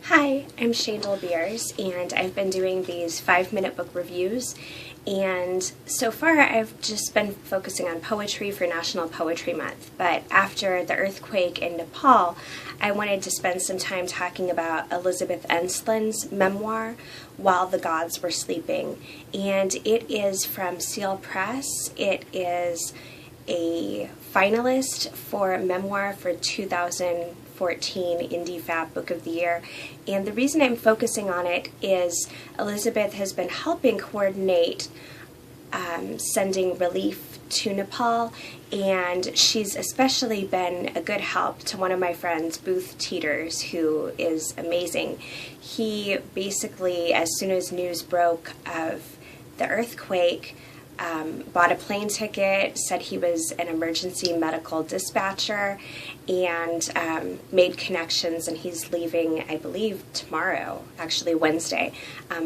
Hi, I'm Shandel Beers, and I've been doing these 5-minute book reviews, and so far I've just been focusing on poetry for National Poetry Month, but after the earthquake in Nepal, I wanted to spend some time talking about Elizabeth Enslin's memoir, While the Gods Were Sleeping, and it is from Seal Press. It is a finalist for Memoir for 2014 Indie Fab Book of the Year, and the reason I'm focusing on it is Elizabeth has been helping coordinate sending relief to Nepal, and she's especially been a good help to one of my friends, Booth Teeters, who is amazing. He basically, as soon as news broke of the earthquake, bought a plane ticket, said he was an emergency medical dispatcher, and made connections, and he's leaving, I believe, tomorrow, actually Wednesday,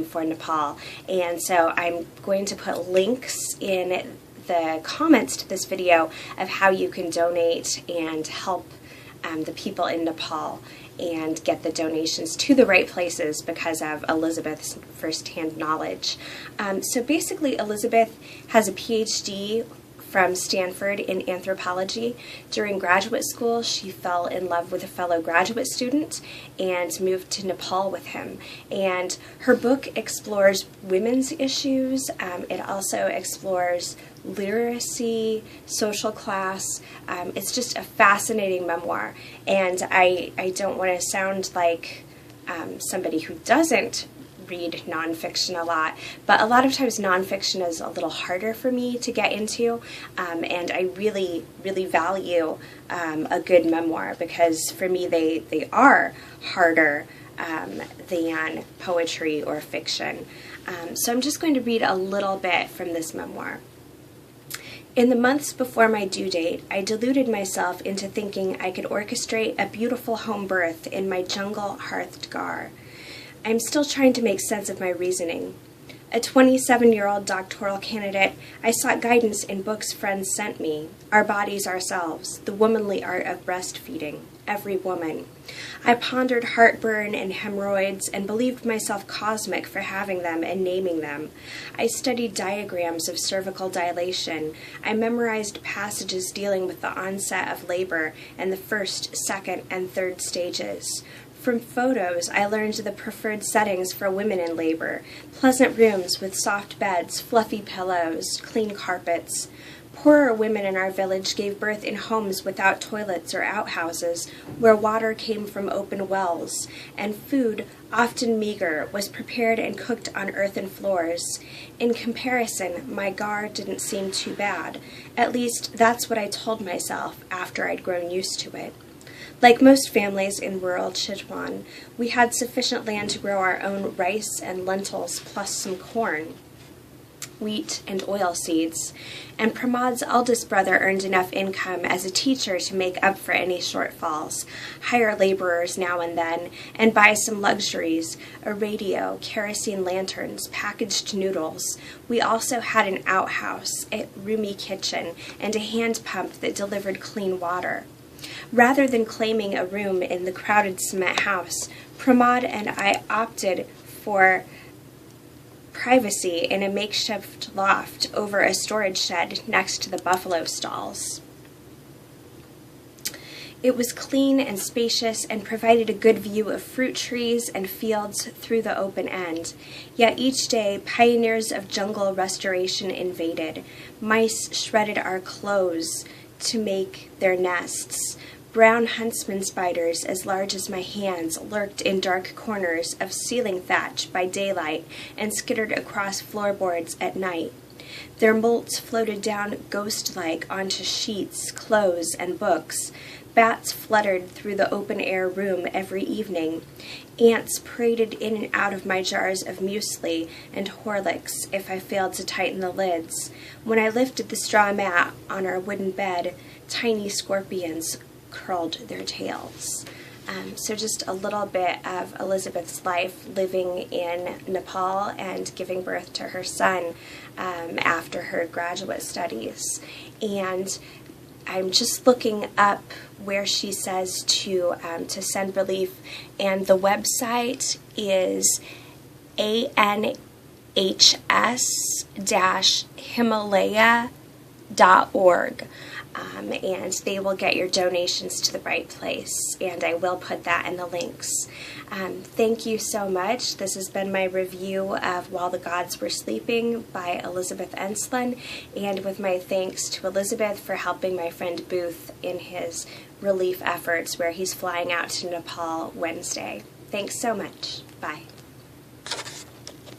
for Nepal. And so I'm going to put links in the comments to this video of how you can donate and help the people in Nepal and get the donations to the right places because of Elizabeth's firsthand knowledge. So basically, Elizabeth has a PhD from Stanford in anthropology. During graduate school, she fell in love with a fellow graduate student and moved to Nepal with him. And her book explores women's issues. It also explores literacy, social class. It's just a fascinating memoir. And I don't want to sound like somebody who doesn't read nonfiction a lot, but a lot of times nonfiction is a little harder for me to get into, and I really value a good memoir because for me they are harder than poetry or fiction. So I'm just going to read a little bit from this memoir. In the months before my due date, I deluded myself into thinking I could orchestrate a beautiful home birth in my jungle-hearthed gar. I'm still trying to make sense of my reasoning. A 27-year-old doctoral candidate, I sought guidance in books friends sent me, Our Bodies Ourselves, The Womanly Art of Breastfeeding, Every Woman. I pondered heartburn and hemorrhoids and believed myself cosmic for having them and naming them. I studied diagrams of cervical dilation. I memorized passages dealing with the onset of labor and the first, second, and third stages. From photos, I learned the preferred settings for women in labor: pleasant rooms with soft beds, fluffy pillows, clean carpets. Poorer women in our village gave birth in homes without toilets or outhouses, where water came from open wells, and food, often meager, was prepared and cooked on earthen floors. In comparison, my gar didn't seem too bad. At least, that's what I told myself after I'd grown used to it. Like most families in rural Chitwan, we had sufficient land to grow our own rice and lentils plus some corn, wheat, and oil seeds, and Pramad's eldest brother earned enough income as a teacher to make up for any shortfalls, hire laborers now and then, and buy some luxuries: a radio, kerosene lanterns, packaged noodles. We also had an outhouse, a roomy kitchen, and a hand pump that delivered clean water. Rather than claiming a room in the crowded cement house, Pramod and I opted for privacy in a makeshift loft over a storage shed next to the buffalo stalls. It was clean and spacious and provided a good view of fruit trees and fields through the open end. Yet each day, pioneers of jungle restoration invaded. Mice shredded our clothes to make their nests. Brown huntsman spiders as large as my hands lurked in dark corners of ceiling thatch by daylight and skittered across floorboards at night. Their molts floated down ghost-like onto sheets, clothes, and books. Bats fluttered through the open-air room every evening. Ants paraded in and out of my jars of muesli and Horlicks if I failed to tighten the lids. When I lifted the straw mat on our wooden bed, tiny scorpions curled their tails. So just a little bit of Elizabeth's life living in Nepal and giving birth to her son after her graduate studies. And I'm just looking up where she says to send relief, and the website is anhs-himalaya.org. And they will get your donations to the right place, and I will put that in the links. Thank you so much. This has been my review of While the Gods Were Sleeping by Elizabeth Enslin, and with my thanks to Elizabeth for helping my friend Booth in his relief efforts where he's flying out to Nepal Wednesday. Thanks so much. Bye.